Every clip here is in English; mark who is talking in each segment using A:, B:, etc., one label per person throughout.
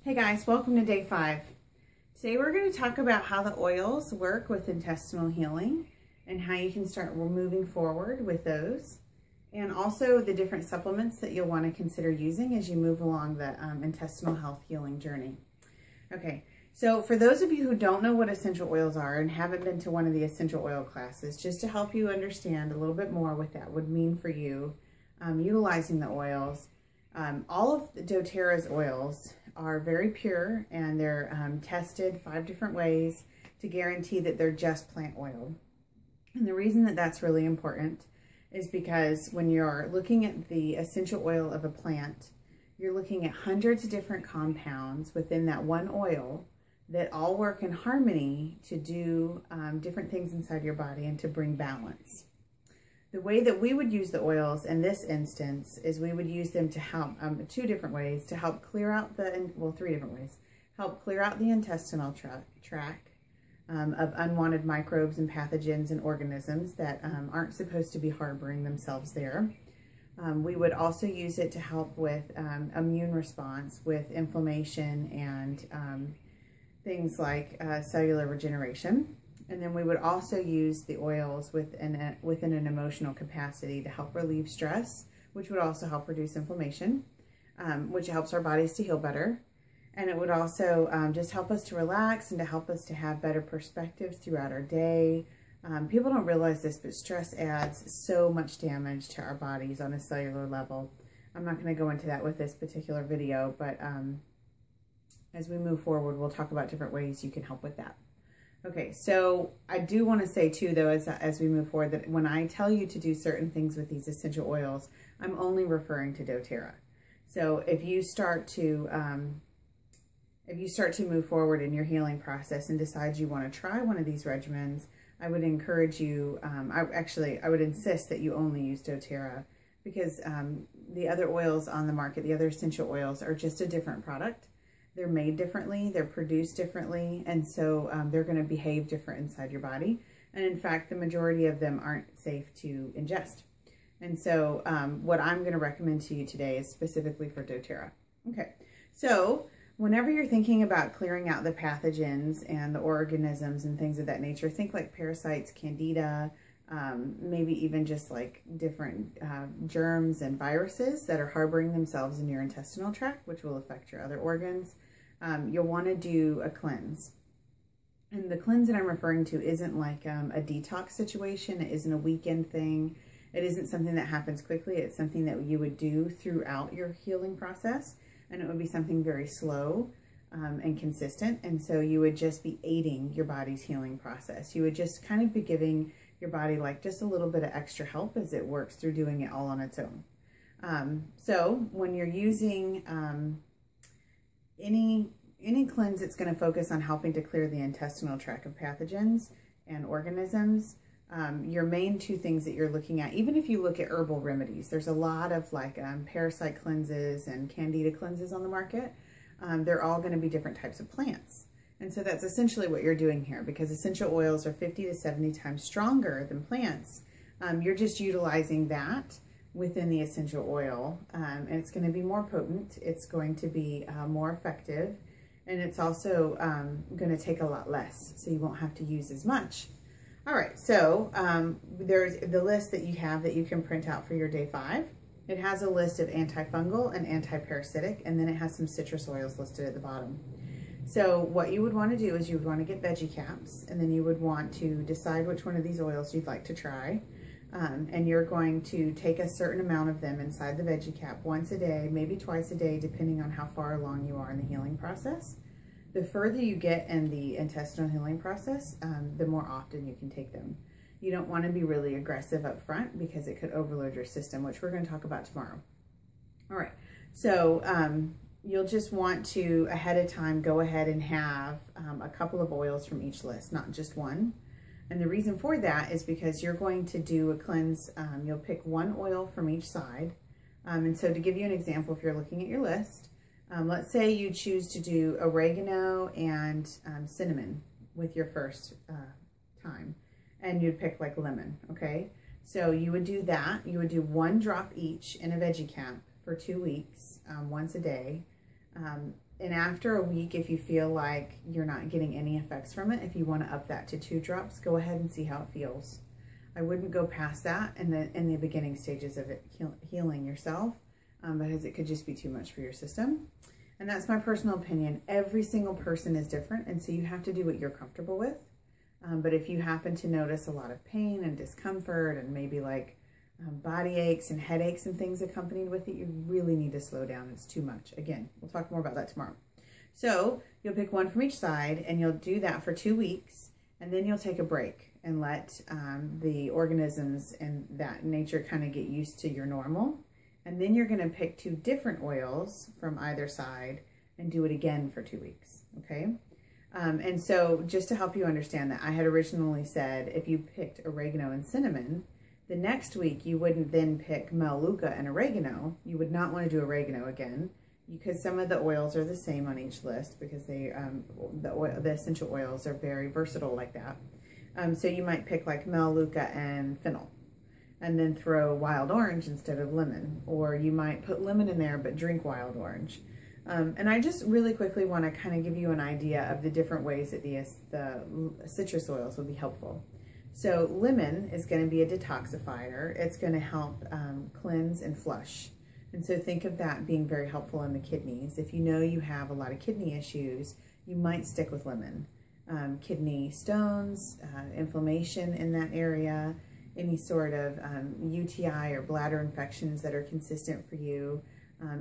A: Hey guys, welcome to day 5. Today we're going to talk about how the oils work with intestinal healing and how you can start moving forward with those, and also the different supplements that you'll want to consider using as you move along the intestinal health healing journey. Okay, so for those of you who don't know what essential oils are and haven't been to one of the essential oil classes, just to help you understand a little bit more what that would mean for you utilizing the oils, all of doTERRA's oils are very pure, and they're tested 5 different ways to guarantee that they're just plant oil. And the reason that that's really important is because when you're looking at the essential oil of a plant, you're looking at hundreds of different compounds within that one oil that all work in harmony to do different things inside your body and to bring balance. The way that we would use the oils in this instance is we would use them to help, 2 different ways, to help clear out the, well, 3 different ways, help clear out the intestinal tract of unwanted microbes and pathogens and organisms that aren't supposed to be harboring themselves there. We would also use it to help with immune response, with inflammation and things like cellular regeneration. And then we would also use the oils within an emotional capacity to help relieve stress, which would also help reduce inflammation, which helps our bodies to heal better. And it would also just help us to relax and to help us to have better perspectives throughout our day. People don't realize this, but stress adds so much damage to our bodies on a cellular level. I'm not going to go into that with this particular video, but as we move forward, we'll talk about different ways you can help with that. Okay, so I do want to say too, though, as we move forward, that when I tell you to do certain things with these essential oils, I'm only referring to doTERRA. So if you start to move forward in your healing process and decide you want to try one of these regimens, I would encourage you. I would insist that you only use doTERRA, because the other oils on the market, the other essential oils, are just a different product. They're made differently, they're produced differently, and so they're going to behave different inside your body. And in fact, the majority of them aren't safe to ingest. And so what I'm going to recommend to you today is specifically for doTERRA. Okay, so whenever you're thinking about clearing out the pathogens and the organisms and things of that nature, think like parasites, candida, maybe even just like different germs and viruses that are harboring themselves in your intestinal tract, which will affect your other organs. You'll want to do a cleanse. And the cleanse that I'm referring to isn't like a detox situation. It isn't a weekend thing. It isn't something that happens quickly. It's something that you would do throughout your healing process. And it would be something very slow and consistent. And so you would just be aiding your body's healing process. You would just kind of be giving your body like just a little bit of extra help as it works through doing it all on its own. So when you're using any cleanse, it's going to focus on helping to clear the intestinal tract of pathogens and organisms. Your main 2 things that you're looking at, even if you look at herbal remedies, there's a lot of like parasite cleanses and candida cleanses on the market. They're all going to be different types of plants. And so that's essentially what you're doing here, because essential oils are 50 to 70 times stronger than plants. You're just utilizing that within the essential oil, and it's going to be more potent. It's going to be more effective, and it's also going to take a lot less, so you won't have to use as much. All right, so there's the list that you can print out for your day 5. It has a list of antifungal and anti-parasitic, and then it has some citrus oils listed at the bottom. So what you would want to do is you would want to get veggie caps, and then you would want to decide which one of these oils you'd like to try. And you're going to take a certain amount of them inside the veggie cap once a day, maybe twice a day, depending on how far along you are in the healing process. The further you get in the intestinal healing process, the more often you can take them. You don't want to be really aggressive up front because it could overload your system, which we're going to talk about tomorrow. All right, so you'll just want to, ahead of time, go ahead and have a couple of oils from each list, not just one. And the reason for that is because you're going to do a cleanse. You'll pick one oil from each side. And so to give you an example, if you're looking at your list, let's say you choose to do oregano and cinnamon with your first time, and you'd pick like lemon, okay? So you would do that. You would do 1 drop each in a veggie cap for 2 weeks, once a day. And after a week, if you feel like you're not getting any effects from it, if you want to up that to 2 drops, go ahead and see how it feels. I wouldn't go past that in the beginning stages of it healing yourself, because it could just be too much for your system. And that's my personal opinion. Every single person is different, and so you have to do what you're comfortable with. But if you happen to notice a lot of pain and discomfort and maybe like body aches and headaches and things accompanied with it, you really need to slow down. It's too much. Again, we'll talk more about that tomorrow. So you'll pick one from each side, and you'll do that for 2 weeks, and then you'll take a break and let the organisms and that nature kind of get used to your normal. And then you're going to pick 2 different oils from either side and do it again for 2 weeks. Okay. And so just to help you understand that, I had originally said if you picked oregano and cinnamon, the next week you wouldn't then pick melaleuca and oregano. You would not want to do oregano again, because some of the oils are the same on each list, because they the essential oils are very versatile like that. So you might pick like melaleuca and fennel, and then throw wild orange instead of lemon, or you might put lemon in there but drink wild orange. And I just really quickly want to kind of give you an idea of the different ways that the citrus oils will be helpful. So lemon is going to be a detoxifier. It's going to help cleanse and flush. And so think of that being very helpful in the kidneys. If you know you have a lot of kidney issues, you might stick with lemon. Kidney stones, inflammation in that area, any sort of UTI or bladder infections that are consistent for you,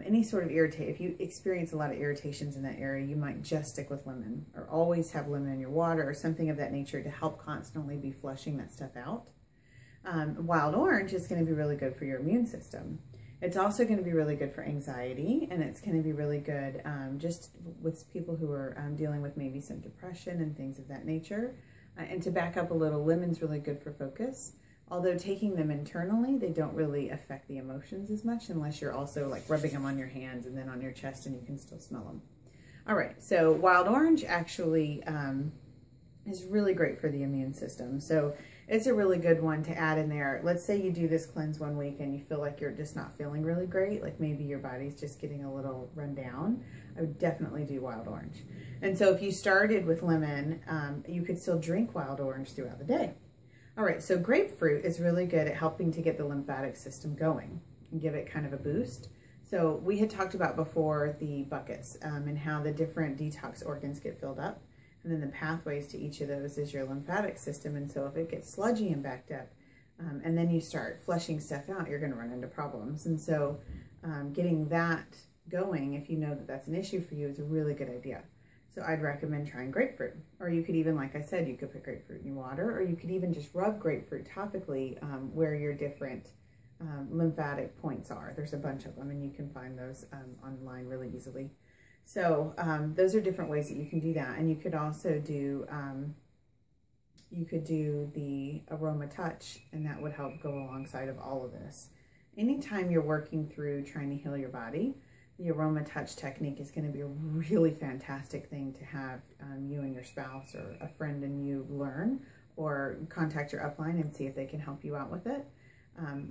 A: any sort of irritate. If you experience a lot of irritations in that area, you might just stick with lemon, or always have lemon in your water or something of that nature to help constantly be flushing that stuff out. Wild orange is going to be really good for your immune system. It's also going to be really good for anxiety, and it's going to be really good just with people who are dealing with maybe some depression and things of that nature. And to back up a little, lemon's really good for focus. Although taking them internally, they don't really affect the emotions as much, unless you're also like rubbing them on your hands and then on your chest, and you can still smell them. All right, so wild orange actually is really great for the immune system. So it's a really good one to add in there. Let's say you do this cleanse 1 week and you feel like you're just not feeling really great, like maybe your body's just getting a little run down. I would definitely do wild orange. And so if you started with lemon, you could still drink wild orange throughout the day. All right, so grapefruit is really good at helping to get the lymphatic system going and give it kind of a boost. So we had talked about before the buckets and how the different detox organs get filled up. And then the pathways to each of those is your lymphatic system. And so if it gets sludgy and backed up, and then you start flushing stuff out, you're going to run into problems. And so getting that going, if you know that that's an issue for you, is a really good idea. So I'd recommend trying grapefruit. Or you could even, like I said, you could put grapefruit in your water, or you could even just rub grapefruit topically where your different lymphatic points are. There's a bunch of them, and you can find those online really easily. So those are different ways that you can do that. And you could also do, the aroma touch, and that would help go alongside of all of this. Anytime you're working through trying to heal your body, the aroma touch technique is going to be a really fantastic thing to have you and your spouse or a friend and you learn, or contact your upline and see if they can help you out with it.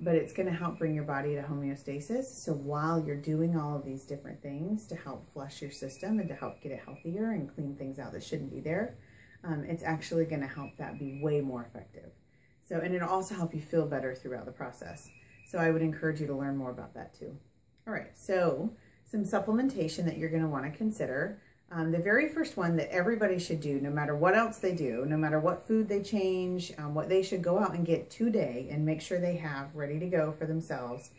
A: But it's going to help bring your body to homeostasis. So while you're doing all of these different things to help flush your system and to help get it healthier and clean things out that shouldn't be there, it's actually going to help that be way more effective. So, and it'll also help you feel better throughout the process. So I would encourage you to learn more about that too. All right, so some supplementation that you're going to want to consider. The very first one that everybody should do, no matter what else they do, no matter what food they change, what they should go out and get today and make sure they have ready to go for themselves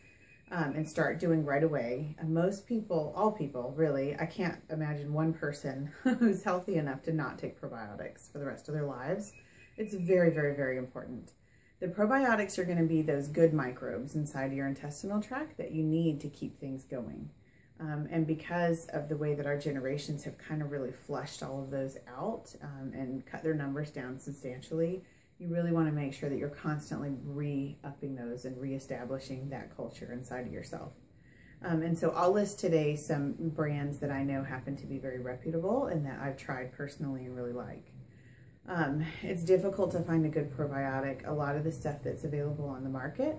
A: and start doing right away. And most people, all people really, I can't imagine one person who's healthy enough to not take probiotics for the rest of their lives. It's very, very, very important. The probiotics are going to be those good microbes inside your intestinal tract that you need to keep things going. And because of the way that our generations have kind of really flushed all of those out and cut their numbers down substantially, you really want to make sure that you're constantly re-upping those and re-establishing that culture inside of yourself. And so I'll list today some brands that I know happen to be very reputable and that I've tried personally and really like. It's difficult to find a good probiotic. A lot of the stuff that's available on the market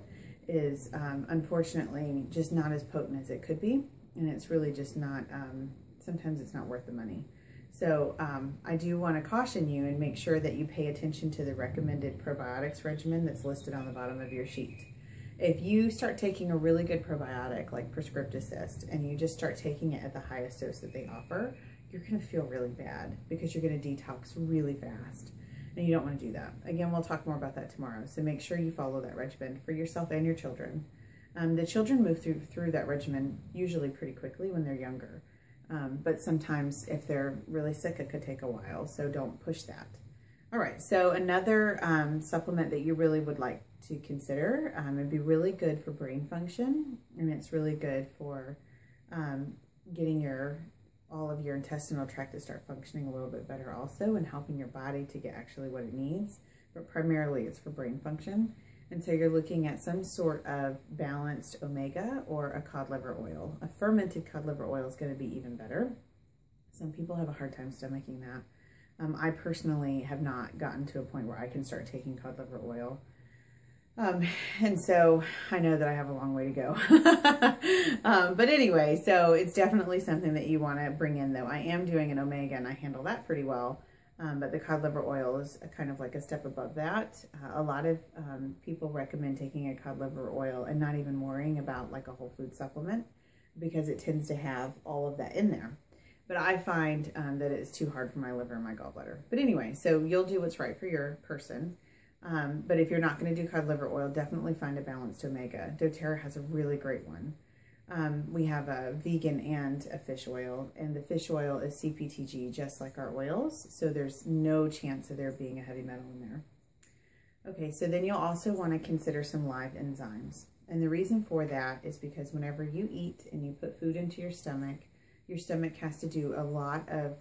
A: is unfortunately just not as potent as it could be. And it's really just not sometimes it's not worth the money. So I do want to caution you and make sure that you pay attention to the recommended probiotics regimen that's listed on the bottom of your sheet. If you start taking a really good probiotic like Prescript Assist and you just start taking it at the highest dose that they offer, you're going to feel really bad because you're going to detox really fast. And you don't want to do that. Again, we'll talk more about that tomorrow. So make sure you follow that regimen for yourself and your children. The children move through that regimen usually pretty quickly when they're younger. But sometimes if they're really sick, it could take a while. So don't push that. All right. So another supplement that you really would like to consider, it'd be really good for brain function. And it's really good for getting all of your intestinal tract to start functioning a little bit better also, and helping your body to get actually what it needs, but primarily it's for brain function. And so you're looking at some sort of balanced omega or a cod liver oil. A fermented cod liver oil is going to be even better. Some people have a hard time stomaching that. I personally have not gotten to a point where I can start taking cod liver oil. And so I know that I have a long way to go. But anyway, so it's definitely something that you want to bring in, though. I am doing an omega and I handle that pretty well. But the cod liver oil is kind of like a step above that. A lot of people recommend taking a cod liver oil and not even worrying about like a whole food supplement because it tends to have all of that in there. But I find that it's too hard for my liver and my gallbladder. But anyway, so you'll do what's right for your person. But if you're not going to do cod liver oil, definitely find a balanced omega. doTERRA has a really great one. We have a vegan and a fish oil, and the fish oil is CPTG, just like our oils. So there's no chance of there being a heavy metal in there. Okay, so then you'll also want to consider some live enzymes. And the reason for that is because whenever you eat and you put food into your stomach has to do a lot of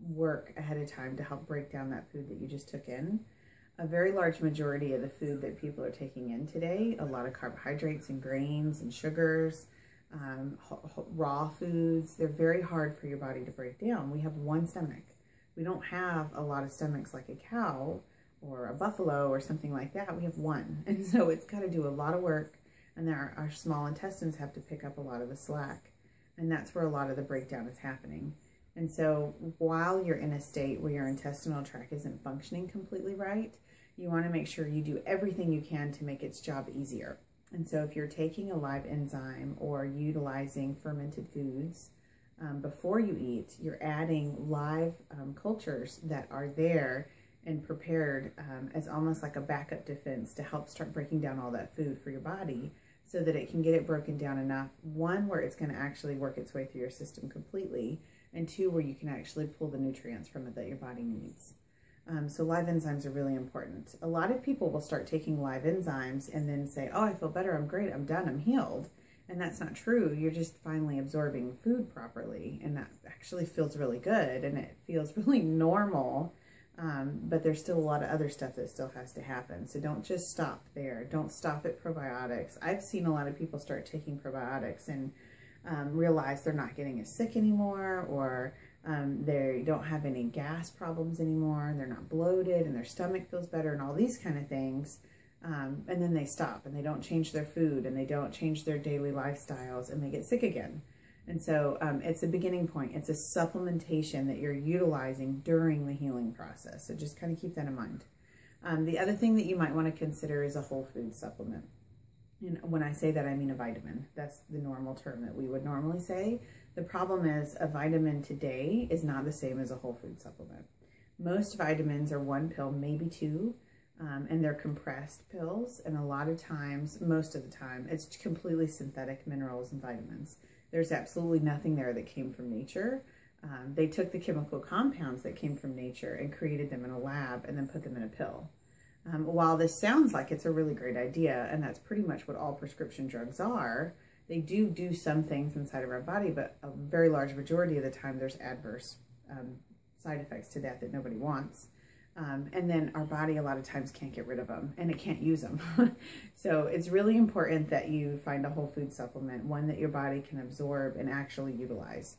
A: work ahead of time to help break down that food that you just took in. A very large majority of the food that people are taking in today, a lot of carbohydrates and grains and sugars, raw foods, they're very hard for your body to break down. We have one stomach. We don't have a lot of stomachs like a cow or a buffalo or something like that. We have one. And so it's got to do a lot of work, and our small intestines have to pick up a lot of the slack. And that's where a lot of the breakdown is happening. And so while you're in a state where your intestinal tract isn't functioning completely right, you want to make sure you do everything you can to make its job easier. And so if you're taking a live enzyme or utilizing fermented foods before you eat, you're adding live cultures that are there and prepared as almost like a backup defense to help start breaking down all that food for your body, so that it can get it broken down enough, one, where it's going to actually work its way through your system completely, and two, where you can actually pull the nutrients from it that your body needs. So live enzymes are really important. A lot of people will start taking live enzymes and then say, oh, I feel better, I'm great, I'm done, I'm healed. And that's not true. You're just finally absorbing food properly, and that actually feels really good, and it feels really normal. But there's still a lot of other stuff that still has to happen. So don't just stop there. Don't stop at probiotics. I've seen a lot of people start taking probiotics and realize they're not getting as sick anymore, or they don't have any gas problems anymore, and they're not bloated, and their stomach feels better, and all these kind of things. And then they stop, and they don't change their food, and they don't change their daily lifestyles, and they get sick again. And so it's a beginning point. It's a supplementation that you're utilizing during the healing process. So just kind of keep that in mind. The other thing that you might want to consider is a whole food supplement. And when I say that, I mean a vitamin. That's the normal term that we would normally say. The problem is a vitamin today is not the same as a whole food supplement. Most vitamins are one pill, maybe two, and they're compressed pills. And a lot of times, most of the time, it's completely synthetic minerals and vitamins. There's absolutely nothing there that came from nature. They took the chemical compounds that came from nature and created them in a lab and then put them in a pill. While this sounds like it's a really great idea, and that's pretty much what all prescription drugs are, they do some things inside of our body, but a very large majority of the time there's adverse side effects to that nobody wants. And then our body a lot of times can't get rid of them, and it can't use them. So it's really important that you find a whole food supplement, one that your body can absorb and actually utilize.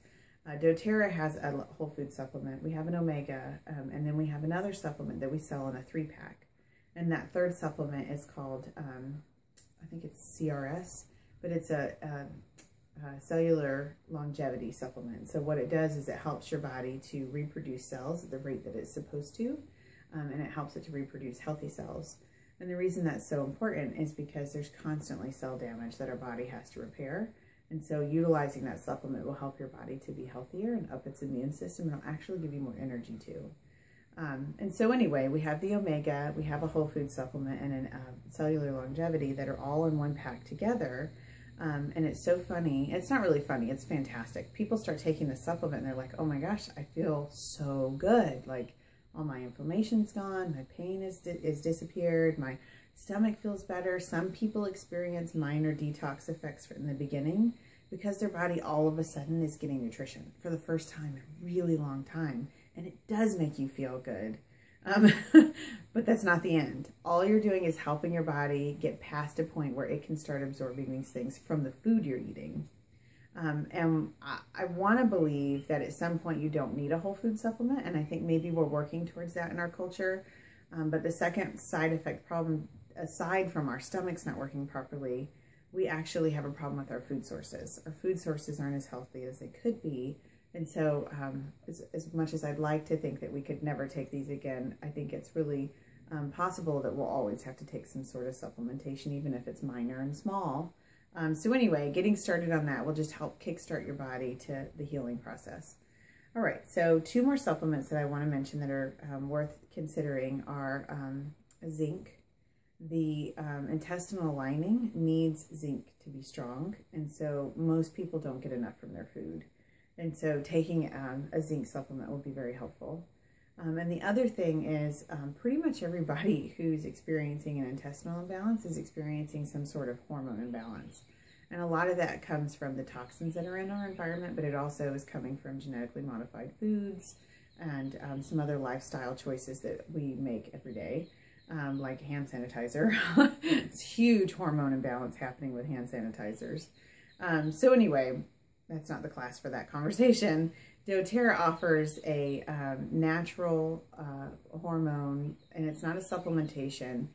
A: doTERRA has a whole food supplement. We have an omega, and then we have another supplement that we sell in a 3-pack. And that third supplement is called, I think it's CRS, but it's a cellular longevity supplement. So what it does is it helps your body to reproduce cells at the rate that it's supposed to, and it helps it to reproduce healthy cells. And the reason that's so important is because there's constantly cell damage that our body has to repair. And so utilizing that supplement will help your body to be healthier and up its immune system, and it'll actually give you more energy too. And so anyway, we have the omega, we have a whole food supplement, and a cellular longevity that are all in one pack together. And it's so funny. It's not really funny. It's fantastic. People start taking the supplement and they're like, oh my gosh, I feel so good. Like all my inflammation's gone. My pain is disappeared. My stomach feels better. Some people experience minor detox effects in the beginning because their body all of a sudden is getting nutrition for the first time in a really long time. And it does make you feel good. But that's not the end. All you're doing is helping your body get past a point where it can start absorbing these things from the food you're eating. And I want to believe that at some point you don't need a whole food supplement. And I think maybe we're working towards that in our culture. But the second side effect problem, aside from our stomachs not working properly, we actually have a problem with our food sources. Our food sources aren't as healthy as they could be. And so as much as I'd like to think that we could never take these again, I think it's really possible that we'll always have to take some sort of supplementation, even if it's minor and small. So anyway, getting started on that will just help kickstart your body to the healing process. All right, so 2 more supplements that I want to mention that are worth considering are zinc. The intestinal lining needs zinc to be strong, and so most people don't get enough from their food. And so taking a zinc supplement will be very helpful. And the other thing is pretty much everybody who's experiencing an intestinal imbalance is experiencing some sort of hormone imbalance. And a lot of that comes from the toxins that are in our environment, but it also is coming from genetically modified foods and some other lifestyle choices that we make every day, like hand sanitizer. It's huge hormone imbalance happening with hand sanitizers. So anyway, that's not the class for that conversation. doTERRA offers a natural hormone, and it's not a supplementation.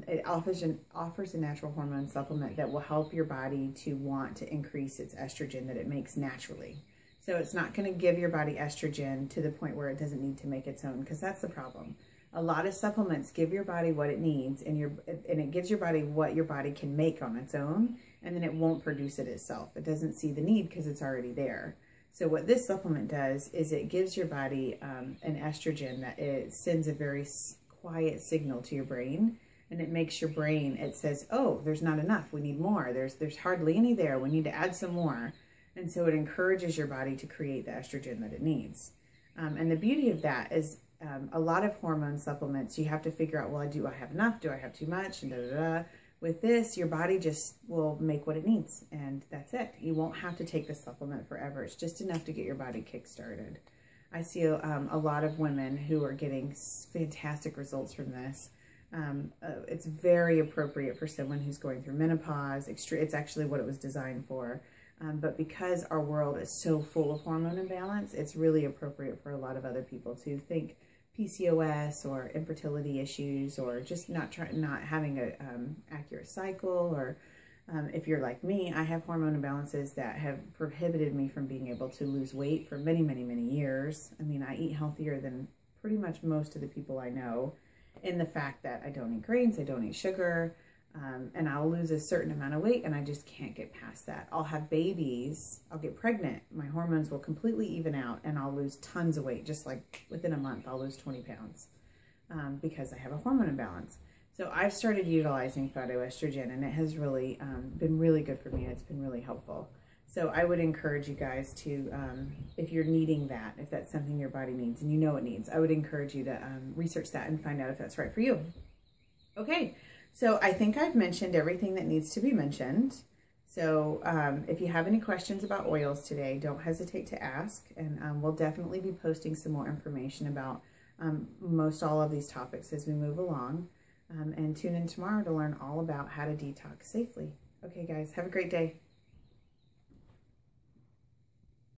A: It offers a natural hormone supplement that will help your body to want to increase its estrogen that it makes naturally. So it's not going to give your body estrogen to the point where it doesn't need to make its own, because that's the problem. A lot of supplements give your body what it needs, and it gives your body what your body can make on its own, and then it won't produce it itself. It doesn't see the need because it's already there. So what this supplement does is it gives your body an estrogen that it sends a very quiet signal to your brain, and it makes your brain, it says, oh, there's not enough, we need more. There's hardly any there, we need to add some more. And so it encourages your body to create the estrogen that it needs. And the beauty of that is a lot of hormone supplements, you have to figure out, well, do I have enough? Do I have too much? And da, da, da. With this, your body just will make what it needs, and that's it. You won't have to take the supplement forever. It's just enough to get your body kick-started. I see a lot of women who are getting fantastic results from this. It's very appropriate for someone who's going through menopause. It's actually what it was designed for. But because our world is so full of hormone imbalance, it's really appropriate for a lot of other people to think PCOS or infertility issues, or just not having an accurate cycle, or if you're like me, I have hormone imbalances that have prohibited me from being able to lose weight for many, many, many years. I mean, I eat healthier than pretty much most of the people I know, in the fact that I don't eat grains, I don't eat sugar, and I'll lose a certain amount of weight and I just can't get past that. I'll have babies, I'll get pregnant, my hormones will completely even out, and I'll lose tons of weight. Just like within a month, I'll lose 20 pounds because I have a hormone imbalance. So I've started utilizing phytoestrogen, and it has really been really good for me, and it's been really helpful. So I would encourage you guys to, if you're needing that, if that's something your body needs and you know it needs, I would encourage you to research that and find out if that's right for you. Okay, so I think I've mentioned everything that needs to be mentioned. So if you have any questions about oils today, don't hesitate to ask, and we'll definitely be posting some more information about most all of these topics as we move along. And tune in tomorrow to learn all about how to detox safely. Okay, guys, have a great day.